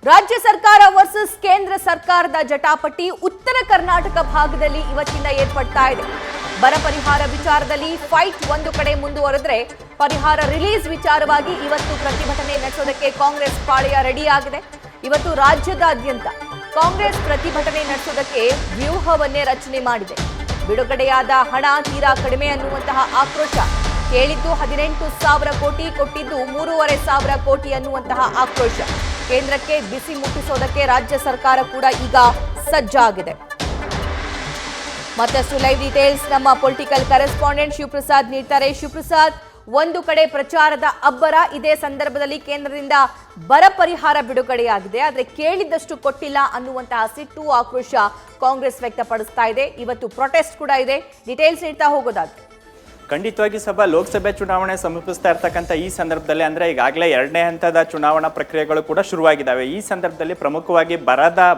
ರಾಜ್ಯ ಸರ್ಕಾರ ವರ್ಸಸ್ ಕೇಂದ್ರ ಸರ್ಕಾರದ ಜಟಾಪಟಿ ಉತ್ತರ ಕರ್ನಾಟಕ ಭಾಗದಲ್ಲಿ ಇವತ್ತಿಂದ ಏರ್ಪಡ್ತಾ ಇದೆ. ಬರ ಪರಿಹಾರ ವಿಚಾರದಲ್ಲಿ ಫೈಟ್ ಒಂದು ಕಡೆ ಮುಂದುವರೆದ್ರೆ ಪರಿಹಾರ ರಿಲೀಸ್ ವಿಚಾರವಾಗಿ ಇವತ್ತು ಪ್ರತಿಭಟನೆ ನಡೆಸೋದಕ್ಕೆ ಕಾಂಗ್ರೆಸ್ ಪಾಳೆಯ ರೆಡಿ ಆಗಿದೆ. ಇವತ್ತು ರಾಜ್ಯದಾದ್ಯಂತ ಕಾಂಗ್ರೆಸ್ ಪ್ರತಿಭಟನೆ ನಡೆಸೋದಕ್ಕೆ ವ್ಯೂಹವನ್ನೇ ರಚನೆ ಮಾಡಿದೆ. ಬಿಡುಗಡೆಯಾದ ಹಣ ತೀರಾ ಕಡಿಮೆ ಅನ್ನುವಂತಹ ಆಕ್ರೋಶ, ಕೇಳಿದ್ದು 18,000 ಕೋಟಿ, ಕೊಟ್ಟಿದ್ದು 3,500 ಕೋಟಿ ಅನ್ನುವಂತಹ ಆಕ್ರೋಶ. ಕೇಂದ್ರಕ್ಕೆ ಬಿಸಿ ಮುಟ್ಟಿಸೋದಕ್ಕೆ ರಾಜ್ಯ ಸರ್ಕಾರ ಕೂಡ ಈಗ ಸಜ್ಜಾಗಿದೆ. ಮತ್ತಷ್ಟು ಲೈವ್ ಡೀಟೇಲ್ಸ್ ನಮ್ಮ ಪೊಲಿಟಿಕಲ್ ಕರೆಸ್ಪಾಂಡೆಂಟ್ ಶಿವಪ್ರಸಾದ್ ನೀಡ್ತಾರೆ. ಶಿವಪ್ರಸಾದ್, ಒಂದು ಕಡೆ ಪ್ರಚಾರದ ಅಬ್ಬರ, ಇದೇ ಸಂದರ್ಭದಲ್ಲಿ ಕೇಂದ್ರದಿಂದ ಬರ ಪರಿಹಾರ ಬಿಡುಗಡೆಯಾಗಿದೆ, ಆದರೆ ಕೇಳಿದ್ದಷ್ಟು ಕೊಟ್ಟಿಲ್ಲ ಅನ್ನುವಂತಹ ಸಿಟ್ಟು, ಆಕ್ರೋಶ ಕಾಂಗ್ರೆಸ್ ವ್ಯಕ್ತಪಡಿಸ್ತಾ ಇದೆ. ಇವತ್ತು ಪ್ರೊಟೆಸ್ಟ್ ಕೂಡ ಇದೆ. ಡೀಟೇಲ್ಸ್ ನೀಡ್ತಾ ಹೋಗೋದಾದ್ರೆ ಖಂಡಿತವಾಗಿ ಲೋಕಸಭೆ ಚುನಾವಣೆ ಸಮೀಪಿಸ್ತಾ ಇರ್ತಕ್ಕಂಥ ಈ ಸಂದರ್ಭದಲ್ಲಿ ಅಂದರೆ ಈಗಾಗಲೇ 2ನೇ ಹಂತದ ಚುನಾವಣಾ ಪ್ರಕ್ರಿಯೆಗಳು ಕೂಡ ಶುರುವಾಗಿದ್ದಾವೆ. ಈ ಸಂದರ್ಭದಲ್ಲಿ ಪ್ರಮುಖವಾಗಿ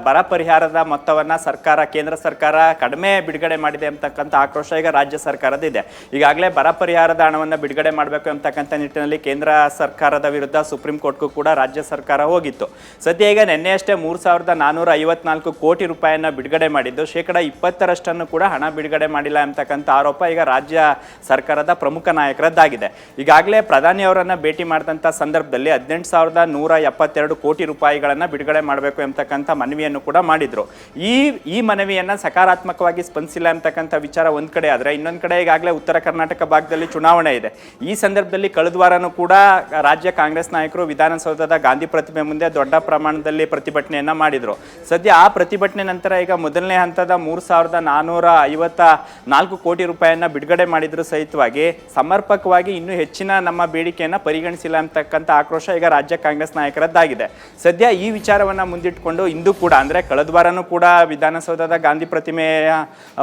ಬರ ಪರಿಹಾರದ ಮೊತ್ತವನ್ನು ಕೇಂದ್ರ ಸರ್ಕಾರ ಕಡಿಮೆ ಬಿಡುಗಡೆ ಮಾಡಿದೆ ಅಂತಕ್ಕಂಥ ಆಕ್ರೋಶ ಈಗ ರಾಜ್ಯ ಸರ್ಕಾರದ ಇದೆ. ಈಗಾಗಲೇ ಬರ ಪರಿಹಾರದ ಹಣವನ್ನು ಬಿಡುಗಡೆ ಮಾಡಬೇಕು ಅಂತಕ್ಕಂಥ ನಿಟ್ಟಿನಲ್ಲಿ ಕೇಂದ್ರ ಸರ್ಕಾರದ ವಿರುದ್ಧ ಸುಪ್ರೀಂ ಕೋರ್ಟ್ಗೂ ಕೂಡ ರಾಜ್ಯ ಸರ್ಕಾರ ಹೋಗಿತ್ತು. ಸದ್ಯ ಈಗ ನಿನ್ನೆಯಷ್ಟೇ 3,454 ಕೋಟಿ ರೂಪಾಯಿಯನ್ನು ಬಿಡುಗಡೆ ಮಾಡಿದ್ದು, 20% ಕೂಡ ಹಣ ಬಿಡುಗಡೆ ಮಾಡಿಲ್ಲ ಅಂತಕ್ಕಂಥ ಆರೋಪ ಈಗ ರಾಜ್ಯ ಸರ್ಕಾರದ ಪ್ರಮುಖ ನಾಯಕರದ್ದಾಗಿದೆ. ಈಗಾಗಲೇ ಪ್ರಧಾನಿಯವರನ್ನು ಭೇಟಿ ಮಾಡಿದಂಥ ಸಂದರ್ಭದಲ್ಲಿ 18,172 ಕೋಟಿ ರೂಪಾಯಿಗಳನ್ನು ಬಿಡುಗಡೆ ಮಾಡಬೇಕು ಎಂಬತಕ್ಕಂಥ ಮನವಿಯನ್ನು ಕೂಡ ಮಾಡಿದರು. ಈ ಮನವಿಯನ್ನು ಸಕಾರಾತ್ಮಕವಾಗಿ ಸ್ಪಂದಿಸಿಲ್ಲ ಅಂತಕ್ಕಂಥ ವಿಚಾರ ಒಂದು ಕಡೆ ಆದರೆ, ಇನ್ನೊಂದು ಕಡೆ ಈಗಾಗಲೇ ಉತ್ತರ ಕರ್ನಾಟಕ ಭಾಗದಲ್ಲಿ ಚುನಾವಣೆ ಇದೆ. ಈ ಸಂದರ್ಭದಲ್ಲಿ ಕಳೆದ ವಾರನೂ ಕೂಡ ರಾಜ್ಯ ಕಾಂಗ್ರೆಸ್ ನಾಯಕರು ವಿಧಾನಸೌಧದ ಗಾಂಧಿ ಪ್ರತಿಮೆ ಮುಂದೆ ದೊಡ್ಡ ಪ್ರಮಾಣದಲ್ಲಿ ಪ್ರತಿಭಟನೆಯನ್ನು ಮಾಡಿದರು. ಸದ್ಯ ಆ ಪ್ರತಿಭಟನೆ ನಂತರ ಈಗ ಮೊದಲನೇ ಹಂತದ 3,454 ಕೋಟಿ ರೂಪಾಯಿಯನ್ನು ಬಿಡುಗಡೆ ಮಾಡಿದ್ರು ಸಹಿತವಾಗಿ ಸಮರ್ಪಕವಾಗಿ ಇನ್ನೂ ಹೆಚ್ಚಿನ ನಮ್ಮ ಬೇಡಿಕೆಯನ್ನು ಪರಿಗಣಿಸಿಲ್ಲ ಅಂತಕ್ಕಂಥ ಆಕ್ರೋಶ ಈಗ ರಾಜ್ಯ ಕಾಂಗ್ರೆಸ್ ನಾಯಕರದ್ದಾಗಿದೆ. ಸದ್ಯ ಈ ವಿಚಾರವನ್ನು ಮುಂದಿಟ್ಟುಕೊಂಡು ಇಂದು ಕೂಡ ಅಂದರೆ ಕಳೆದ ವಾರನೂ ಕೂಡ ವಿಧಾನಸೌಧದ ಗಾಂಧಿ ಪ್ರತಿಮೆಯ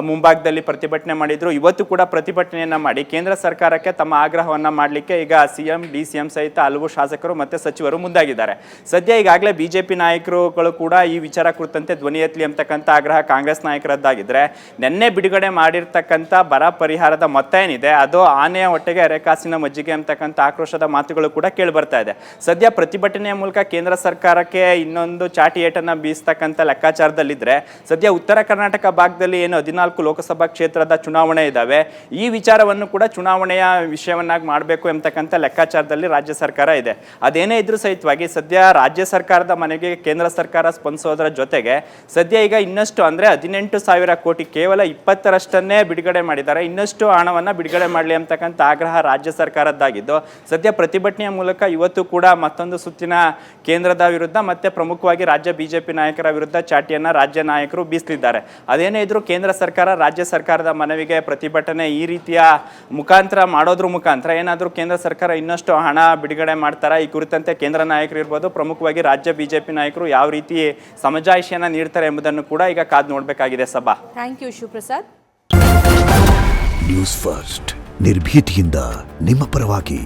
ಮುಂಭಾಗದಲ್ಲಿ ಪ್ರತಿಭಟನೆ ಮಾಡಿದ್ರು. ಇವತ್ತು ಕೂಡ ಪ್ರತಿಭಟನೆಯನ್ನು ಮಾಡಿ ಕೇಂದ್ರ ಸರ್ಕಾರಕ್ಕೆ ತಮ್ಮ ಆಗ್ರಹವನ್ನು ಮಾಡಲಿಕ್ಕೆ ಈಗ ಸಿಎಂ, DCM ಸಹಿತ ಹಲವು ಶಾಸಕರು ಮತ್ತು ಸಚಿವರು ಮುಂದಾಗಿದ್ದಾರೆ. ಸದ್ಯ ಈಗಾಗಲೇ ಬಿಜೆಪಿ ನಾಯಕರುಗಳು ಕೂಡ ಈ ವಿಚಾರ ಕುರಿತಂತೆ ಧ್ವನಿ ಎತ್ತಲಿ ಅಂತಕ್ಕಂಥ ಆಗ್ರಹ ಕಾಂಗ್ರೆಸ್ ನಾಯಕರದ್ದಾಗಿದ್ದರೆ, ನಿನ್ನೆ ಬಿಡುಗಡೆ ಮಾಡಿರ್ತಕ್ಕಂಥ ಬರ ಪರಿಹಾರದ ಮೊತ್ತ ಏನಿದೆ ಅದು ಆನೆಯ ಹೊಟ್ಟೆಗೆ ಅರೆಕಾಸಿನ ಮಜ್ಜಿಗೆ ಅಂತಕ್ಕಂಥ ಆಕ್ರೋಶದ ಮಾತುಗಳು ಕೂಡ ಕೇಳಿ ಬರ್ತಾ ಇದೆ. ಸದ್ಯ ಪ್ರತಿಭಟನೆಯ ಮೂಲಕ ಕೇಂದ್ರ ಸರ್ಕಾರಕ್ಕೆ ಇನ್ನೊಂದು ಚಾಟಿ ಏಟನ್ನು ಬೀಸ್ತಕ್ಕಂಥ ಲೆಕ್ಕಾಚಾರದಲ್ಲಿದ್ದರೆ, ಸದ್ಯ ಉತ್ತರ ಕರ್ನಾಟಕ ಭಾಗದಲ್ಲಿ ಏನು 14 ಲೋಕಸಭಾ ಕ್ಷೇತ್ರದ ಚುನಾವಣೆ ಇದ್ದಾವೆ, ಈ ವಿಚಾರವನ್ನು ಕೂಡ ಚುನಾವಣೆಯ ವಿಷಯವನ್ನಾಗಿ ಮಾಡಬೇಕು ಎಂಬತಕ್ಕಂಥ ಲೆಕ್ಕಾಚಾರದಲ್ಲಿ ರಾಜ್ಯ ಸರ್ಕಾರ ಇದೆ. ಅದೇನೇ ಇದ್ರೂ ಸಹಿತವಾಗಿ ಸದ್ಯ ರಾಜ್ಯ ಸರ್ಕಾರದ ಮನೆಗೆ ಕೇಂದ್ರ ಸರ್ಕಾರ ಸ್ಪಂದಿಸೋದರ ಜೊತೆಗೆ ಸದ್ಯ ಈಗ ಇನ್ನಷ್ಟು ಅಂದರೆ 18,000 ಕೋಟಿ, ಕೇವಲ 20% ಬಿಡುಗಡೆ ಮಾಡಿದ್ದಾರೆ. ಇನ್ನಷ್ಟು ಹಣವನ್ನು ಬಿಡುಗಡೆ ಮಾಡಲಿ ಅಂತಕ್ಕಂಥ ಆಗ್ರಹ ರಾಜ್ಯ ಸರ್ಕಾರದ್ದಾಗಿದ್ದು, ಸದ್ಯ ಪ್ರತಿಭಟನೆಯ ಮೂಲಕ ಇವತ್ತು ಕೂಡ ಮತ್ತೊಂದು ಸುತ್ತಿನ ಕೇಂದ್ರದ ವಿರುದ್ಧ ಮತ್ತೆ ಪ್ರಮುಖವಾಗಿ ರಾಜ್ಯ ಬಿಜೆಪಿ ನಾಯಕರ ವಿರುದ್ಧ ಚಾಟಿಯನ್ನು ರಾಜ್ಯ ನಾಯಕರು ಬೀಸಲಿದ್ದಾರೆ. ಅದೇನೇ ಇದ್ರೂ ಕೇಂದ್ರ ಸರ್ಕಾರ ರಾಜ್ಯ ಸರ್ಕಾರದ ಮನವಿಗೆ ಪ್ರತಿಭಟನೆ ಈ ರೀತಿಯ ಮುಖಾಂತರ ಮಾಡೋದ್ರ ಮುಖಾಂತರ ಏನಾದರೂ ಕೇಂದ್ರ ಸರ್ಕಾರ ಇನ್ನಷ್ಟು ಹಣ ಬಿಡುಗಡೆ ಮಾಡ್ತಾರಾ, ಈ ಕುರಿತಂತೆ ಕೇಂದ್ರ ನಾಯಕರು ಇರ್ಬೋದು, ಪ್ರಮುಖವಾಗಿ ರಾಜ್ಯ ಬಿಜೆಪಿ ನಾಯಕರು ಯಾವ ರೀತಿ ಸಮಜಾಯಿಷಿಯನ್ನು ನೀಡ್ತಾರೆ ಎಂಬುದನ್ನು ಕೂಡ ಈಗ ಕಾದು ನೋಡಬೇಕಾಗಿದೆ. ಸಭಾ, thank you Shivaprasad. News first, ನಿರ್ಭೀತಿಯಿಂದ ನಿಮ್ಮ ಪರವಾಗಿ.